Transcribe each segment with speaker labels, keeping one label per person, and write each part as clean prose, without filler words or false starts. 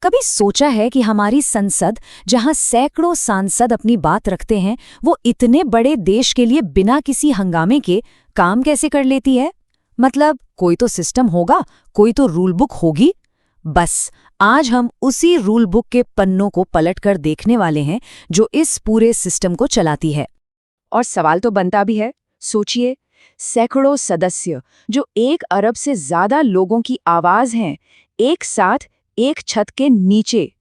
Speaker 1: कभी सोचा है कि हमारी संसद, जहां सैकड़ों सांसद अपनी बात रखते हैं, वो इतने बड़े देश के लिए बिना किसी हंगामे के काम कैसे कर लेती है? मतलब कोई तो सिस्टम होगा, कोई तो रूल बुक होगी। बस आज हम उसी रूल बुक के पन्नों को पलटकर देखने वाले हैं जो इस पूरे सिस्टम को चलाती है।
Speaker 2: और सवाल तो बनता भी है, सोचिए, सैकड़ों सदस्य जो 1 अरब से ज्यादा लोगों की आवाज हैं, एक साथ एक छत के नीचे,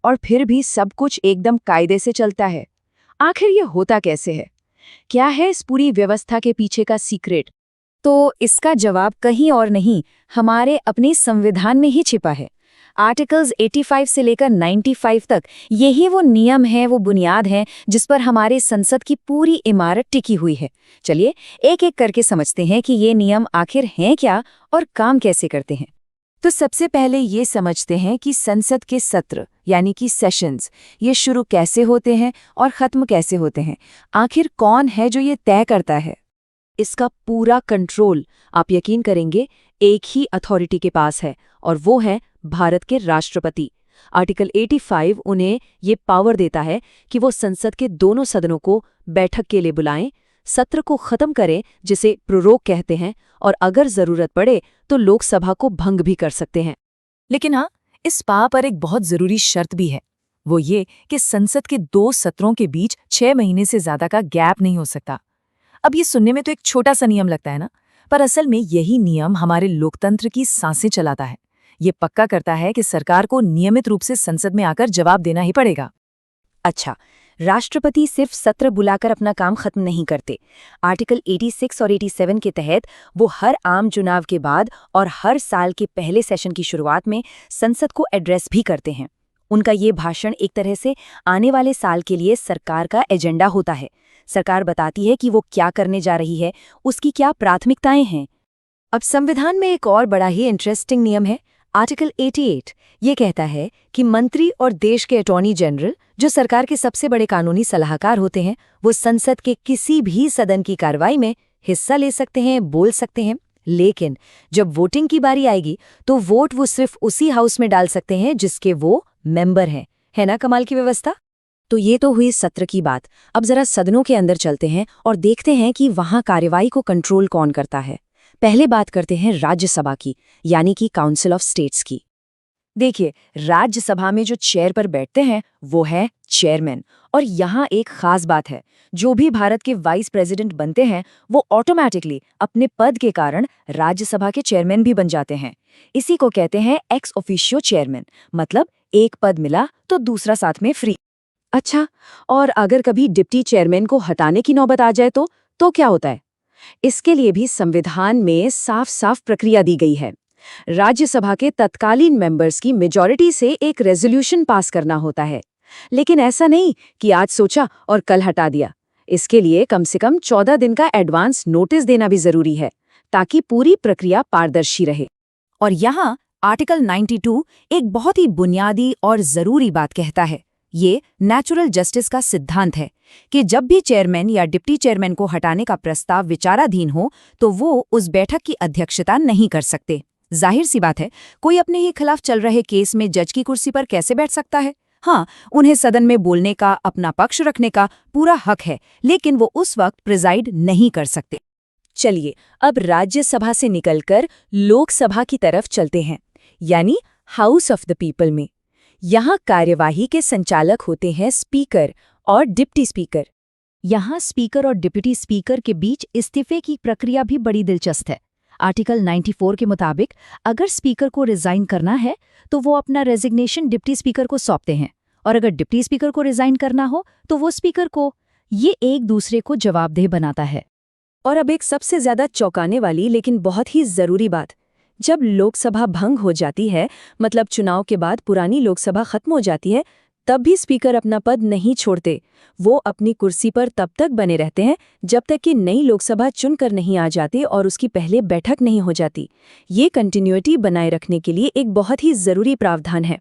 Speaker 2: और फिर भी सब कुछ एकदम कायदे से चलता है। आखिर ये होता कैसे है? क्या है इस पूरी व्यवस्था के पीछे का सीक्रेट?
Speaker 1: तो इसका जवाब कहीं और नहीं, हमारे अपने संविधान में ही छिपा है। आर्टिकल्स 85 से लेकर 95 तक यही वो नियम है, वो बुनियाद है जिस पर हमारे संसद की पूरी इमारत टिकी हुई है। चलिए एक एक करके समझते हैं कि ये नियम आखिर हैं क्या और काम कैसे करते हैं। तो सबसे पहले ये समझते हैं कि संसद के सत्र यानी कि सेशंस, ये शुरू कैसे होते हैं और ख़त्म कैसे होते हैं। आखिर कौन है जो ये तय करता है? इसका पूरा कंट्रोल, आप यकीन करेंगे, एक ही अथॉरिटी के पास है, और वो है भारत के राष्ट्रपति। आर्टिकल 85 उन्हें ये पावर देता है कि वो संसद के दोनों सदनों को बैठक के लिए बुलाएं, सत्र को खत्म करें, जिसे प्रोरोग कहते हैं, और अगर जरूरत पड़े तो लोकसभा को भंग भी कर सकते हैं।
Speaker 3: लेकिन हाँ, इस पा पर एक बहुत जरूरी शर्त भी है। वो ये कि संसद के 2 सत्रों के बीच 6 महीने से ज्यादा का गैप नहीं हो सकता। अब ये सुनने में तो एक छोटा सा नियम लगता है ना, पर असल में यही नियम हमारे लोकतंत्र की सांसें चलाता है। ये पक्का करता है कि सरकार को नियमित रूप से संसद में आकर जवाब देना ही पड़ेगा।
Speaker 1: अच्छा, राष्ट्रपति सिर्फ सत्र बुलाकर अपना काम खत्म नहीं करते। आर्टिकल 86 और 87 के तहत वो हर आम चुनाव के बाद और हर साल के पहले सेशन की शुरुआत में संसद को एड्रेस भी करते हैं। उनका ये भाषण एक तरह से आने वाले साल के लिए सरकार का एजेंडा होता है। सरकार बताती है कि वो क्या करने जा रही है, उसकी क्या प्राथमिकताएं हैं। अब संविधान में एक और बड़ा ही इंटरेस्टिंग नियम है, आर्टिकल 88। ये कहता है कि मंत्री और देश के अटॉर्नी जनरल, जो सरकार के सबसे बड़े कानूनी सलाहकार होते हैं, वो संसद के किसी भी सदन की कार्रवाई में हिस्सा ले सकते हैं, बोल सकते हैं। लेकिन जब वोटिंग की बारी आएगी तो वोट वो सिर्फ उसी हाउस में डाल सकते हैं जिसके वो मेंबर हैं। है ना कमाल की व्यवस्था? तो ये तो हुई सत्र की बात। अब जरा सदनों के अंदर चलते हैं और देखते हैं कि वहाँ कार्यवाही को कंट्रोल कौन करता है। पहले बात करते हैं राज्यसभा की, यानी कि काउंसिल ऑफ स्टेट्स की। देखिए, राज्यसभा में जो चेयर पर बैठते हैं वो है चेयरमैन। और यहाँ एक खास बात है, जो भी भारत के वाइस प्रेसिडेंट बनते हैं वो ऑटोमेटिकली अपने पद के कारण राज्यसभा के चेयरमैन भी बन जाते हैं। इसी को कहते हैं एक्स ऑफिशियो चेयरमैन, मतलब एक पद मिला तो दूसरा साथ में फ्री। अच्छा, और अगर कभी डिप्टी चेयरमैन को हटाने की नौबत आ जाए तो क्या होता है? इसके लिए भी संविधान में साफ साफ प्रक्रिया दी गई है। राज्यसभा के तत्कालीन मेंबर्स की मेजॉरिटी से एक रेजोल्यूशन पास करना होता है। लेकिन ऐसा नहीं कि आज सोचा और कल हटा दिया। इसके लिए कम से कम 14 दिन का एडवांस नोटिस देना भी जरूरी है, ताकि पूरी प्रक्रिया पारदर्शी रहे।
Speaker 3: और यहाँ आर्टिकल 92 एक बहुत ही बुनियादी और जरूरी बात कहता है। ये नेचुरल जस्टिस का सिद्धांत है कि जब भी चेयरमैन या डिप्टी चेयरमैन को हटाने का प्रस्ताव विचाराधीन हो तो वो उस बैठक की अध्यक्षता नहीं कर सकते। जाहिर सी बात है, कोई अपने ही खिलाफ चल रहे केस में जज की कुर्सी पर कैसे बैठ सकता है? हाँ, उन्हें सदन में बोलने का, अपना पक्ष रखने का पूरा हक है, लेकिन वो उस वक्त प्रिजाइड नहीं कर सकते।
Speaker 1: चलिए अब राज्यसभा से निकलकर लोकसभा की तरफ चलते हैं, यानी हाउस ऑफ द पीपल में। यहाँ कार्यवाही के संचालक होते हैं स्पीकर और डिप्टी स्पीकर। यहाँ स्पीकर और डिप्टी स्पीकर के बीच इस्तीफे की प्रक्रिया भी बड़ी दिलचस्प है। आर्टिकल 94 के मुताबिक अगर स्पीकर को रिजाइन करना है तो वो अपना रेजिग्नेशन डिप्टी स्पीकर को सौंपते हैं, और अगर डिप्टी स्पीकर को रिजाइन करना हो तो वो स्पीकर को। ये एक दूसरे को जवाबदेह बनाता है। और अब एक सबसे ज्यादा चौंकाने वाली लेकिन बहुत ही जरूरी बात, जब लोकसभा भंग हो जाती है, मतलब चुनाव के बाद पुरानी लोकसभा खत्म हो जाती है, तब भी स्पीकर अपना पद नहीं छोड़ते। वो अपनी कुर्सी पर तब तक बने रहते हैं जब तक कि नई लोकसभा चुनकर नहीं आ जाती और उसकी पहले बैठक नहीं हो जाती। ये कंटिन्यूटी बनाए रखने के लिए एक बहुत ही जरूरी प्रावधान है।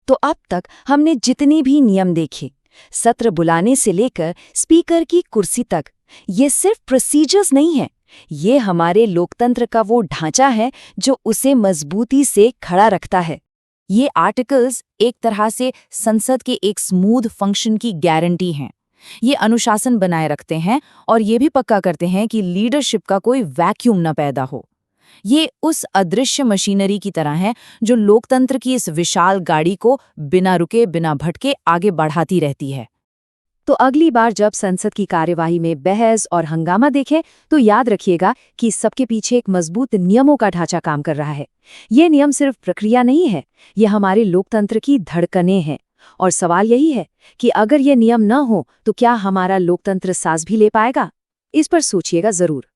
Speaker 1: तो अब तक हमने जितने भी नियम देखे, सत्र बुलाने से लेकर स्पीकर की कुर्सी तक, ये सिर्फ प्रोसीजर्स नहीं है, ये हमारे लोकतंत्र का वो ढांचा है जो उसे मजबूती से खड़ा रखता है।
Speaker 3: ये आर्टिकल्स एक तरह से संसद के एक स्मूथ फंक्शन की गारंटी हैं। ये अनुशासन बनाए रखते हैं और ये भी पक्का करते हैं कि लीडरशिप का कोई वैक्यूम न पैदा हो। ये उस अदृश्य मशीनरी की तरह है जो लोकतंत्र की इस विशाल गाड़ी को बिना रुके बिना भटके आगे बढ़ाती रहती है।
Speaker 1: तो अगली बार जब संसद की कार्यवाही में बहस और हंगामा देखें तो याद रखिएगा कि सबके पीछे एक मजबूत नियमों का ढांचा काम कर रहा है। ये नियम सिर्फ प्रक्रिया नहीं है, ये हमारे लोकतंत्र की धड़कनें हैं। और सवाल यही है कि अगर ये नियम न हो तो क्या हमारा लोकतंत्र सांस भी ले पाएगा? इस पर सोचिएगा जरूर।